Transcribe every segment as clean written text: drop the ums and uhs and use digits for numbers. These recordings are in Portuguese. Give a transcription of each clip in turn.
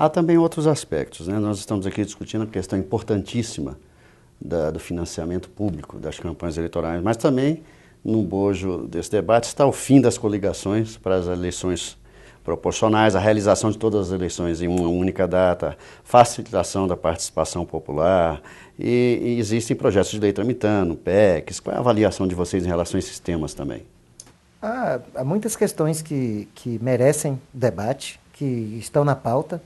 Há também outros aspectos, né? Nós estamos aqui discutindo a questão importantíssima do financiamento público das campanhas eleitorais, mas também, no bojo desse debate, está o fim das coligações para as eleições proporcionais, a realização de todas as eleições em uma única data, facilitação da participação popular, e existem projetos de lei tramitando, PECs. Qual é a avaliação de vocês em relação a esses temas também? Há muitas questões que merecem debate, que estão na pauta.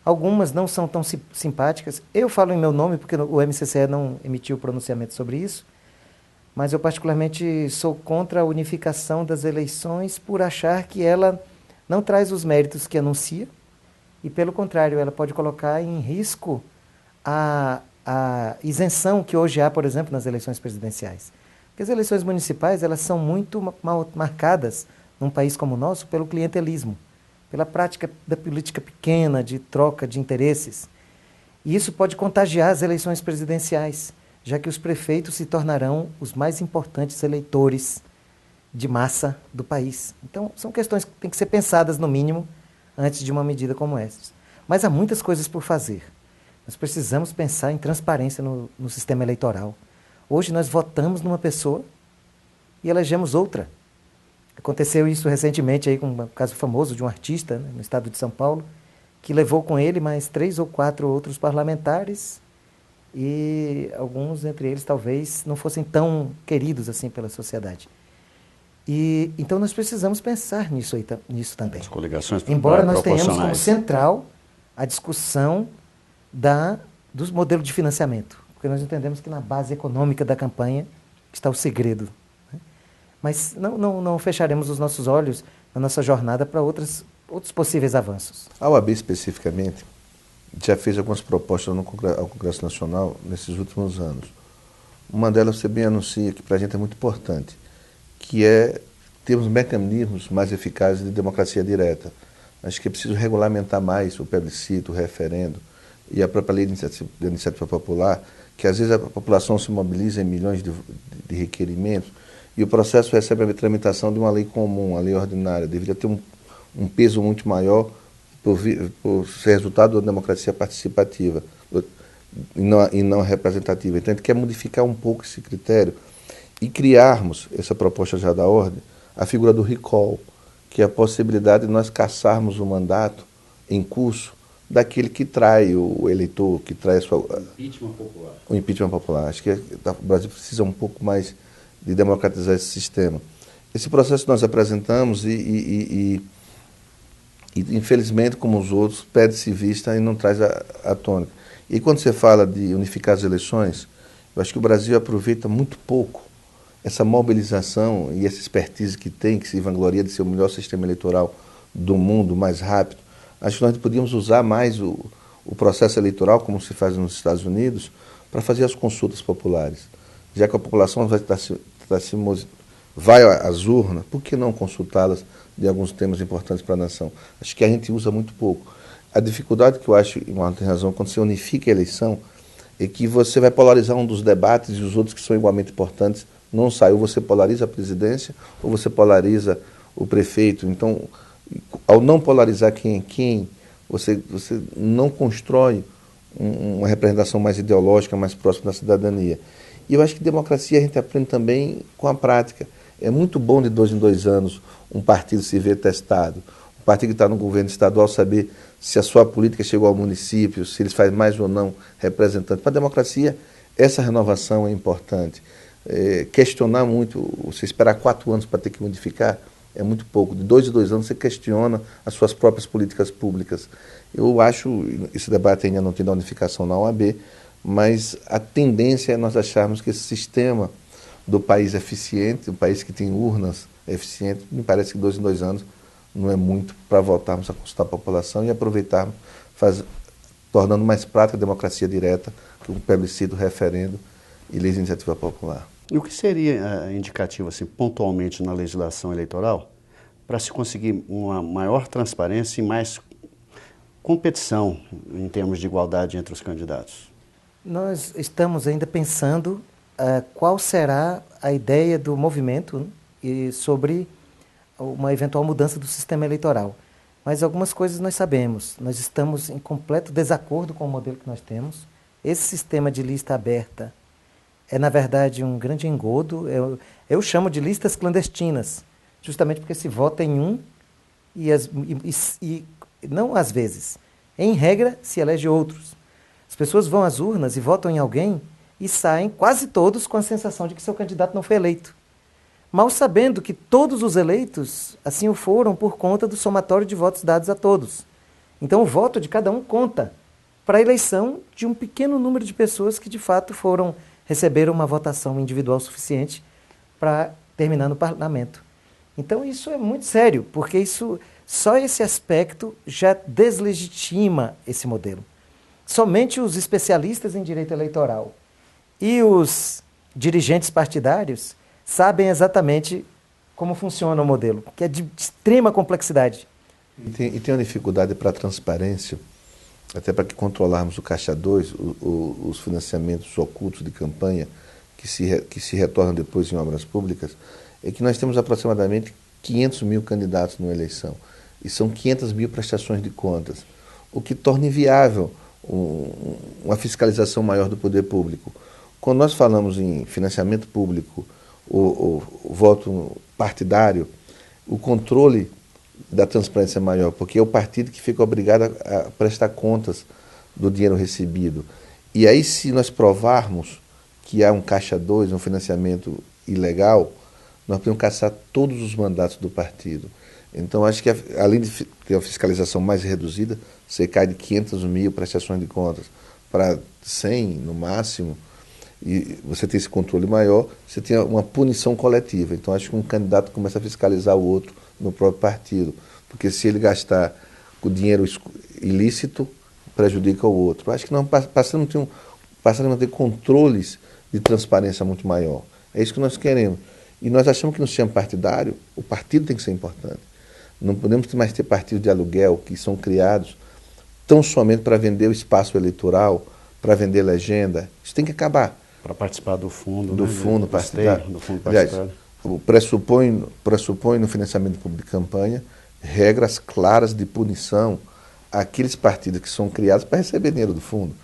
Algumas não são tão simpáticas. Eu falo em meu nome porque o MCCE não emitiu pronunciamento sobre isso, mas eu particularmente sou contra a unificação das eleições por achar que ela não traz os méritos que anuncia e, pelo contrário, ela pode colocar em risco a isenção que hoje há, por exemplo, nas eleições presidenciais. Porque as eleições municipais elas são muito mal marcadas, num país como o nosso, pelo clientelismo, pela prática da política pequena, de troca de interesses. E isso pode contagiar as eleições presidenciais, já que os prefeitos se tornarão os mais importantes eleitores de massa do país. Então, são questões que têm que ser pensadas, no mínimo, antes de uma medida como essa. Mas há muitas coisas por fazer. Nós precisamos pensar em transparência no sistema eleitoral. Hoje nós votamos numa pessoa e elegemos outra. Aconteceu isso recentemente aí com um caso famoso de um artista, né, no estado de São Paulo, que levou com ele mais 3 ou 4 outros parlamentares e alguns entre eles talvez não fossem tão queridos assim pela sociedade. E então nós precisamos pensar nisso também. As coligações Embora nós tenhamos como central a discussão dos modelos de financiamento, porque nós entendemos que na base econômica da campanha está o segredo. Né? Mas não fecharemos os nossos olhos na nossa jornada para outros possíveis avanços. A OAB, especificamente, já fez algumas propostas ao Congresso Nacional nesses últimos anos. Uma delas você bem anuncia, que para a gente é muito importante, que é termos mecanismos mais eficazes de democracia direta. Acho que é preciso regulamentar mais o plebiscito, o referendo e a própria lei de iniciativa popular, que às vezes a população se mobiliza em milhões de requerimentos e o processo recebe a tramitação de uma lei comum, a lei ordinária. Deveria ter um peso muito maior por ser resultado da democracia participativa e não representativa. Então a gente quer modificar um pouco esse critério e criarmos, essa proposta já da ordem, a figura do recall, que é a possibilidade de nós cassarmos o mandato em curso daquele que trai o eleitor, que trai o impeachment popular. Acho que o Brasil precisa um pouco mais de democratizar esse sistema. Esse processo nós apresentamos e infelizmente, como os outros, perde-se vista e não traz a tônica. E quando você fala de unificar as eleições, eu acho que o Brasil aproveita muito pouco essa mobilização e essa expertise que tem, que se vangloria de ser o melhor sistema eleitoral do mundo, mais rápido. Acho que nós podíamos usar mais o processo eleitoral, como se faz nos Estados Unidos, para fazer as consultas populares. Já que a população vai às urnas, por que não consultá-las de alguns temas importantes para a nação? Acho que a gente usa muito pouco. A dificuldade que eu acho, e uma tem razão, quando você unifica a eleição, é que você vai polarizar um dos debates e os outros que são igualmente importantes não saem. Ou você polariza a presidência, ou você polariza o prefeito. Então, ao não polarizar quem é quem, você não constrói uma representação mais ideológica, mais próxima da cidadania. E eu acho que democracia a gente aprende também com a prática. É muito bom de 2 em 2 anos um partido se ver testado, um partido que está no governo estadual saber se a sua política chegou ao município, se eles fazem mais ou não representante. Para a democracia, essa renovação é importante. Questionar muito, você esperar 4 anos para ter que modificar, é muito pouco. De 2 em 2 anos você questiona as suas próprias políticas públicas. Eu acho, esse debate ainda não tem da unificação na OAB, mas a tendência é nós acharmos que esse sistema do país eficiente, um país que tem urnas eficientes, me parece que 2 em 2 anos não é muito para voltarmos a consultar a população e aproveitarmos, tornando mais prática a democracia direta, com o plebiscito, referendo e leis de iniciativa popular. E o que seria indicativo, assim, pontualmente na legislação eleitoral, para se conseguir uma maior transparência e mais competição em termos de igualdade entre os candidatos? Nós estamos ainda pensando qual será a ideia do movimento, né, e sobre uma eventual mudança do sistema eleitoral. mas algumas coisas nós sabemos. Nós estamos em completo desacordo com o modelo que nós temos. Esse sistema de lista aberta é, na verdade, um grande engodo. Eu chamo de listas clandestinas, justamente porque se vota em um e não às vezes, em regra, se elege outros. As pessoas vão às urnas e votam em alguém e saem quase todos com a sensação de que seu candidato não foi eleito. Mal sabendo que todos os eleitos assim o foram por conta do somatório de votos dados a todos. Então o voto de cada um conta para a eleição de um pequeno número de pessoas que de fato receberam uma votação individual suficiente para terminar no parlamento. Então isso é muito sério, porque só esse aspecto já deslegitima esse modelo. Somente os especialistas em direito eleitoral e os dirigentes partidários sabem exatamente como funciona o modelo, que é de extrema complexidade. E tem uma dificuldade para a transparência, até para que controlarmos o Caixa 2, os financiamentos ocultos de campanha que se retornam depois em obras públicas, é que nós temos aproximadamente 500 mil candidatos numa eleição, e são 500 mil prestações de contas, o que torna inviável uma fiscalização maior do poder público. Quando nós falamos em financiamento público, o voto partidário, o controle da transparência é maior, porque é o partido que fica obrigado a prestar contas do dinheiro recebido. E aí, se nós provarmos que há um Caixa 2, um financiamento ilegal, nós podemos caçar todos os mandatos do partido. Então, acho que, além de ter uma fiscalização mais reduzida, você cai de 500 mil prestações de contas para 100 no máximo, e você tem esse controle maior, você tem uma punição coletiva. Então, acho que um candidato começa a fiscalizar o outro no próprio partido, porque se ele gastar com dinheiro ilícito, prejudica o outro. Acho que nós passamos a ter controles de transparência muito maior. É isso que nós queremos. E nós achamos que no sistema partidário, o partido tem que ser importante. Não podemos mais ter partidos de aluguel que são criados tão somente para vender o espaço eleitoral, para vender legenda. Isso tem que acabar. Para participar do fundo. Do fundo partidário. Aliás, pressupõe no financiamento público de campanha regras claras de punição àqueles partidos que são criados para receber dinheiro do fundo.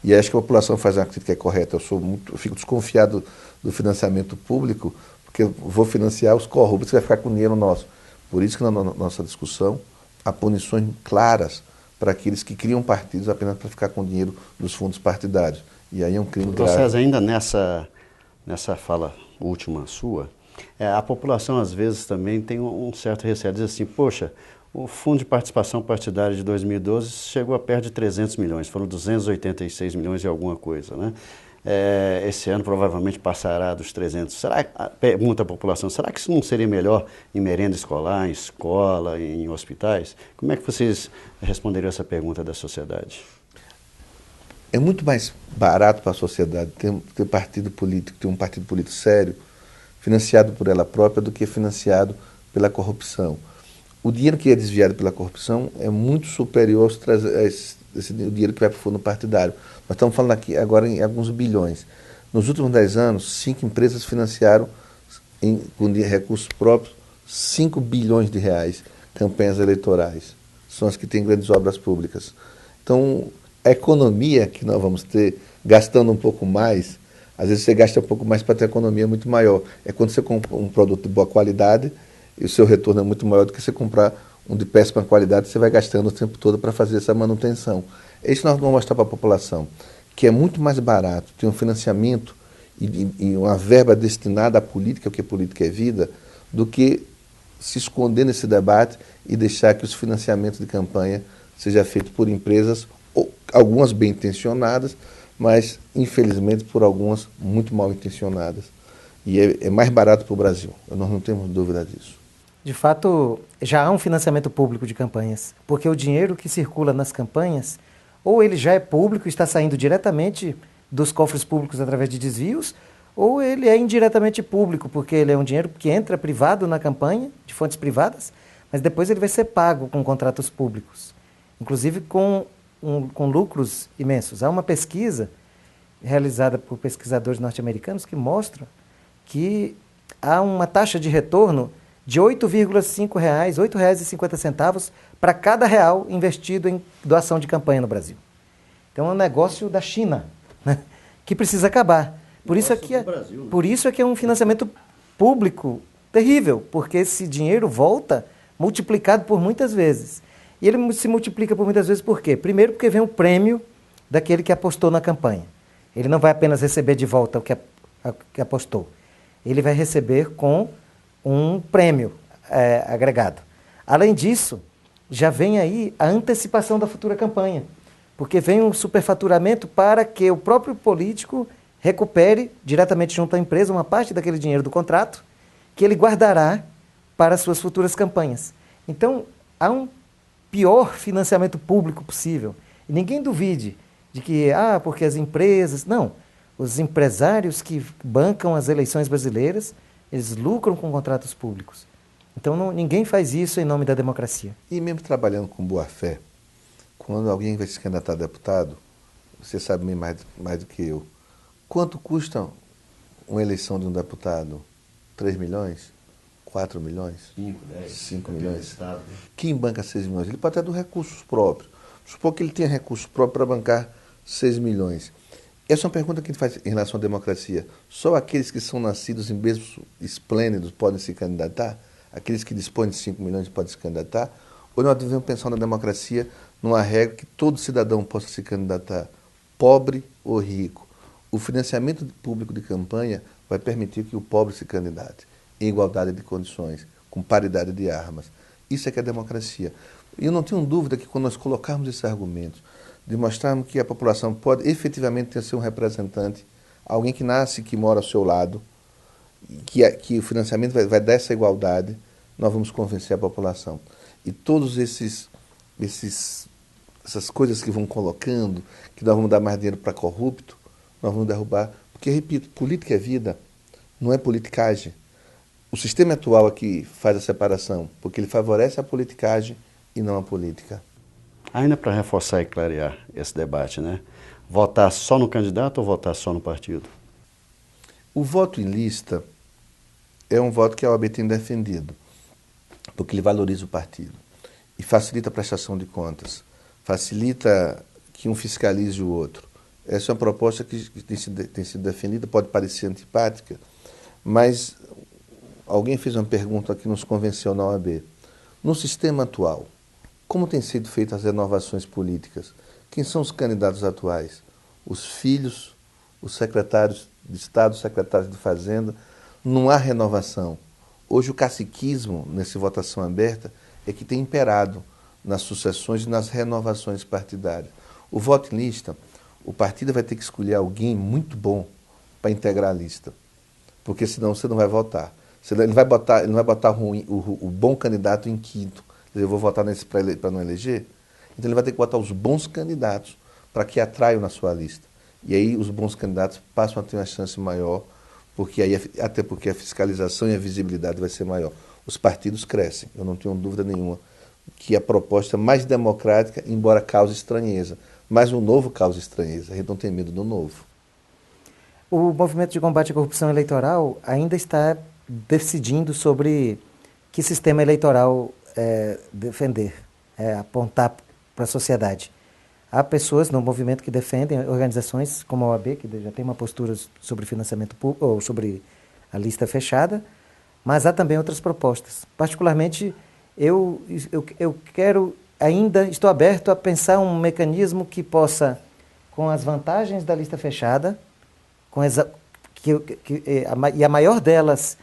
E acho que a população faz uma crítica correta. Eu fico desconfiado do financiamento público, porque eu vou financiar os corruptos que vai ficar com dinheiro nosso. Por isso que na nossa discussão há punições claras para aqueles que criam partidos apenas para ficar com dinheiro dos fundos partidários. E aí é um crime grave. César, ainda nessa fala última sua, a população às vezes também tem um certo receio, diz assim, poxa, o Fundo de Participação Partidária de 2012 chegou a perto de 300 milhões, foram 286 milhões e alguma coisa, né? Esse ano provavelmente passará dos 300. Pergunta à população, será que isso não seria melhor em merenda escolar, em escola, em hospitais? Como é que vocês responderiam essa pergunta da sociedade? É muito mais barato para a sociedade ter partido político, ter um partido político sério, financiado por ela própria, do que financiado pela corrupção. O dinheiro que é desviado pela corrupção é muito superior o dinheiro que vai para o fundo partidário. Nós estamos falando aqui agora em alguns bilhões. Nos últimos 10 anos, 5 empresas financiaram, com recursos próprios, 5 bilhões de reais, campanhas eleitorais. São as que têm grandes obras públicas. Então, a economia que nós vamos ter, gastando um pouco mais, às vezes você gasta um pouco mais para ter economia muito maior. É quando você compra um produto de boa qualidade e o seu retorno é muito maior do que você comprar um de péssima qualidade, você vai gastando o tempo todo para fazer essa manutenção. É isso que nós vamos mostrar para a população, que é muito mais barato ter um financiamento e uma verba destinada à política, porque política é vida, do que se esconder nesse debate e deixar que os financiamentos de campanha sejam feitos por empresas, algumas bem intencionadas, mas infelizmente por algumas muito mal intencionadas. E é mais barato para o Brasil, nós não temos dúvida disso. De fato, já há um financiamento público de campanhas, porque o dinheiro que circula nas campanhas, ou ele já é público, está saindo diretamente dos cofres públicos através de desvios, ou ele é indiretamente público, porque ele é um dinheiro que entra privado na campanha, de fontes privadas, mas depois ele vai ser pago com contratos públicos, inclusive com lucros imensos. Há uma pesquisa realizada por pesquisadores norte-americanos que mostra que há uma taxa de retorno de R$ 8,5, R$ 8,50 para cada real investido em doação de campanha no Brasil. Então é um negócio da China, né, que precisa acabar. Por isso é que é um financiamento público terrível, porque esse dinheiro volta multiplicado por muitas vezes. E ele se multiplica por muitas vezes por quê? Primeiro porque vem o prêmio daquele que apostou na campanha. Ele não vai apenas receber de volta o que apostou. Ele vai receber com um prêmio agregado. Além disso, já vem aí a antecipação da futura campanha, porque vem um superfaturamento para que o próprio político recupere diretamente junto à empresa uma parte daquele dinheiro do contrato que ele guardará para suas futuras campanhas. Então, há um pior financiamento público possível. E ninguém duvide de que, porque as empresas... Não, os empresários que bancam as eleições brasileiras, eles lucram com contratos públicos. Então, ninguém faz isso em nome da democracia. E mesmo trabalhando com boa-fé, quando alguém vai se candidatar a deputado, você sabe bem mais do que eu, quanto custa uma eleição de um deputado? 3 milhões? 4 milhões? 5 milhões? Quem banca 6 milhões? Ele pode ter dos recursos próprios. Supor que ele tenha recursos próprios para bancar 6 milhões. Essa é uma pergunta que a gente faz em relação à democracia. Só aqueles que são nascidos em berços esplêndidos podem se candidatar? Aqueles que dispõem de 5 milhões podem se candidatar? Ou nós devemos pensar na democracia numa regra que todo cidadão possa se candidatar, pobre ou rico? O financiamento público de campanha vai permitir que o pobre se candidate em igualdade de condições, com paridade de armas. Isso é que é democracia. E eu não tenho dúvida que quando nós colocarmos esses argumentos, de mostrarmos que a população pode efetivamente ter seu representante, alguém que nasce, que mora ao seu lado, que o financiamento vai dar essa igualdade, nós vamos convencer a população. E todos essas coisas que vão colocando, que nós vamos dar mais dinheiro para corrupto, nós vamos derrubar. Porque, repito, política é vida, não é politicagem. O sistema atual aqui faz a separação, porque ele favorece a politicagem e não a política. Ainda para reforçar e clarear esse debate, né? Votar só no candidato ou votar só no partido? O voto em lista é um voto que a OAB tem defendido, porque ele valoriza o partido e facilita a prestação de contas, facilita que um fiscalize o outro. Essa é uma proposta que tem sido defendida, pode parecer antipática, mas alguém fez uma pergunta que nos convenceu na OAB. No sistema atual, como têm sido feitas as renovações políticas? Quem são os candidatos atuais? Os filhos, os secretários de Estado, os secretários de Fazenda. Não há renovação. Hoje o caciquismo, nessa votação aberta, é que tem imperado nas sucessões e nas renovações partidárias. O voto em lista, o partido vai ter que escolher alguém muito bom para integrar a lista, porque senão você não vai votar. Ele não vai botar o bom candidato em quinto. Eu vou votar nesse para não eleger. Então ele vai ter que botar os bons candidatos para que atraiam na sua lista. E aí os bons candidatos passam a ter uma chance maior, até porque a fiscalização e a visibilidade vai ser maior. Os partidos crescem, eu não tenho dúvida nenhuma que a proposta mais democrática, embora cause estranheza, mas o novo causa estranheza. A gente não tem medo do novo. O movimento de combate à corrupção eleitoral ainda está decidindo sobre que sistema eleitoral defender, apontar para a sociedade. Há pessoas no movimento que defendem, organizações como a OAB, que já tem uma postura sobre financiamento público, ou sobre a lista fechada, mas há também outras propostas. Particularmente, eu quero ainda, estou aberto a pensar um mecanismo que possa, com as vantagens da lista fechada, e a maior delas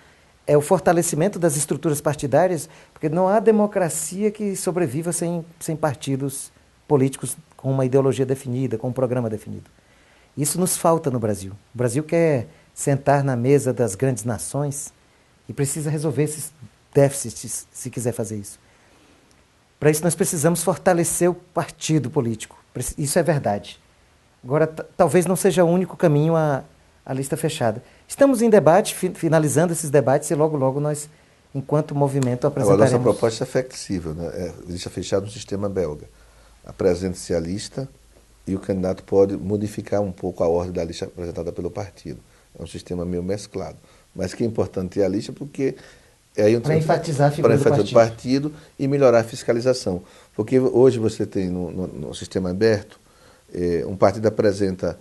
é o fortalecimento das estruturas partidárias, porque não há democracia que sobreviva sem partidos políticos com uma ideologia definida, com um programa definido. Isso nos falta no Brasil. O Brasil quer sentar na mesa das grandes nações e precisa resolver esses déficits, se quiser fazer isso. Para isso nós precisamos fortalecer o partido político. Isso é verdade. Agora, talvez não seja o único caminho a lista fechada. Estamos em debate, finalizando esses debates, e logo, logo nós, enquanto movimento, apresentaremos... A nossa proposta é flexível, né? Lista fechada no sistema belga. Apresenta-se a lista e o candidato pode modificar um pouco a ordem da lista apresentada pelo partido. É um sistema meio mesclado. Mas que é importante ter a lista porque Para enfatizar a figura do partido e melhorar a fiscalização. Porque hoje você tem no sistema aberto, um partido apresenta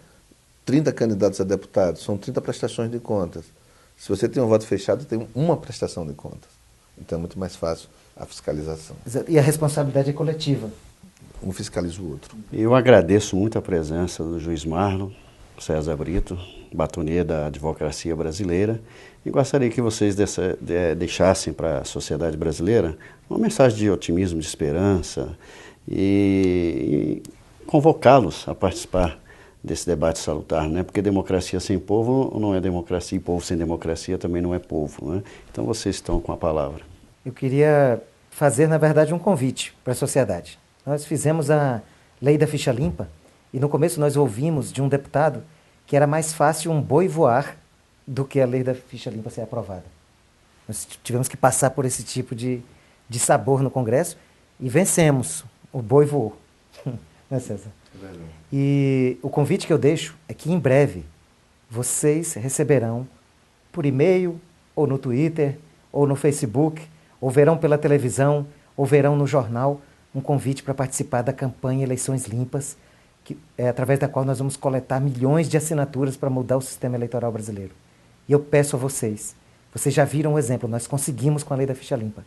30 candidatos a deputados, são 30 prestações de contas. Se você tem um voto fechado, tem uma prestação de contas. Então é muito mais fácil a fiscalização. E a responsabilidade é coletiva. Um fiscaliza o outro. Eu agradeço muito a presença do juiz Marlon César Brito, batonê da advocacia brasileira, e gostaria que vocês deixassem para a sociedade brasileira uma mensagem de otimismo, de esperança, e convocá-los a participar desse debate salutar, né? Porque democracia sem povo não é democracia, e povo sem democracia também não é povo, né? Então vocês estão com a palavra. Eu queria fazer, na verdade, um convite para a sociedade. Nós fizemos a lei da ficha limpa e no começo nós ouvimos de um deputado que era mais fácil um boi voar do que a lei da ficha limpa ser aprovada. Nós tivemos que passar por esse tipo de sabor no Congresso e vencemos. O boi voou. Né, César? E o convite que eu deixo é que em breve vocês receberão por e-mail, ou no Twitter, ou no Facebook, ou verão pela televisão, ou verão no jornal, um convite para participar da campanha Eleições Limpas, através da qual nós vamos coletar milhões de assinaturas para mudar o sistema eleitoral brasileiro. E eu peço a vocês já viram o exemplo, nós conseguimos com a lei da ficha limpa.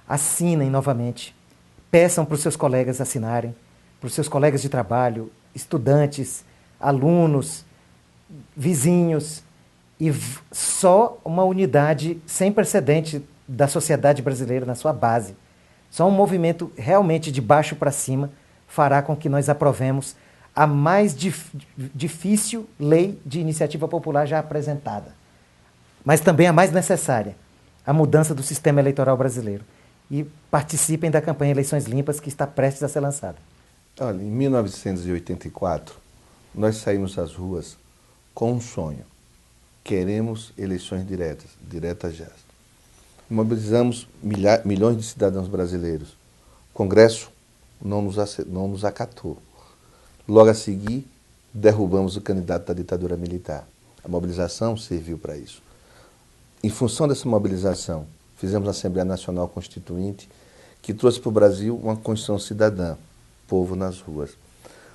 Assinem novamente, peçam para os seus colegas assinarem, para os seus colegas de trabalho, estudantes, alunos, vizinhos, e só uma unidade sem precedente da sociedade brasileira na sua base, só um movimento realmente de baixo para cima fará com que nós aprovemos a mais difícil lei de iniciativa popular já apresentada, mas também a mais necessária, a mudança do sistema eleitoral brasileiro. E participem da campanha Eleições Limpas que está prestes a ser lançada. Olha, em 1984, nós saímos às ruas com um sonho. Queremos eleições diretas já. Mobilizamos milhões de cidadãos brasileiros. O Congresso não nos acatou. Logo a seguir, derrubamos o candidato da ditadura militar. A mobilização serviu para isso. Em função dessa mobilização, fizemos a Assembleia Nacional Constituinte, que trouxe para o Brasil uma Constituição cidadã, povo nas ruas.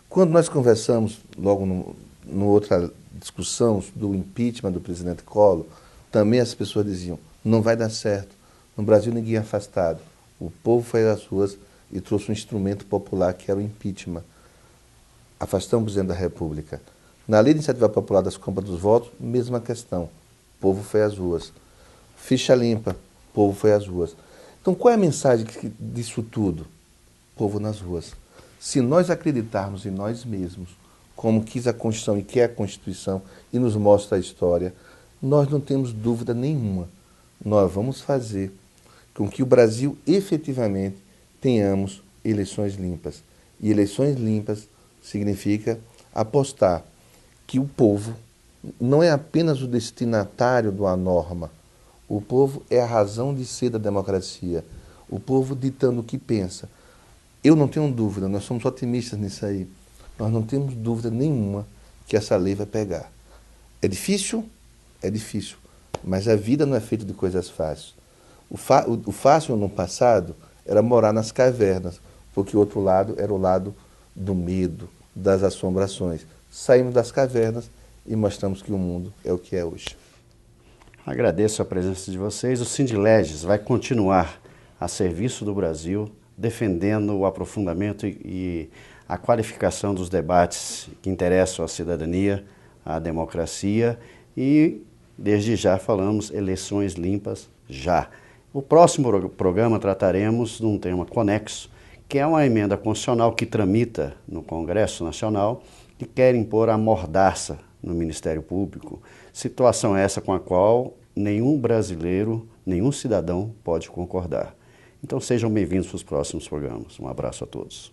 Quando nós conversamos, logo numa outra discussão do impeachment do presidente Collor, também as pessoas diziam, não vai dar certo, no Brasil ninguém é afastado. O povo foi às ruas e trouxe um instrumento popular que era o impeachment. Afastamos o presidente da República. Na lei de iniciativa popular das compras dos votos, mesma questão. O povo foi às ruas. Ficha limpa, o povo foi às ruas. Então, qual é a mensagem disso tudo? Povo nas ruas. Se nós acreditarmos em nós mesmos, como quis a Constituição e quer a Constituição, e nos mostra a história, nós não temos dúvida nenhuma. Nós vamos fazer com que o Brasil efetivamente tenhamos eleições limpas. E eleições limpas significa apostar que o povo não é apenas o destinatário de uma norma. O povo é a razão de ser da democracia. O povo ditando o que pensa. Eu não tenho dúvida, nós somos otimistas nisso aí. Nós não temos dúvida nenhuma que essa lei vai pegar. É difícil? É difícil. Mas a vida não é feita de coisas fáceis. O fácil no passado era morar nas cavernas, porque o outro lado era o lado do medo, das assombrações. Saímos das cavernas e mostramos que o mundo é o que é hoje. Agradeço a presença de vocês. O Sindileges vai continuar a serviço do Brasil, defendendo o aprofundamento e a qualificação dos debates que interessam à cidadania, à democracia e, desde já, falamos eleições limpas já. O próximo programa trataremos de um tema conexo, que é uma emenda constitucional que tramita no Congresso Nacional, que quer impor a mordaça no Ministério Público, situação essa com a qual nenhum brasileiro, nenhum cidadão pode concordar. Então sejam bem-vindos para os próximos programas. Um abraço a todos.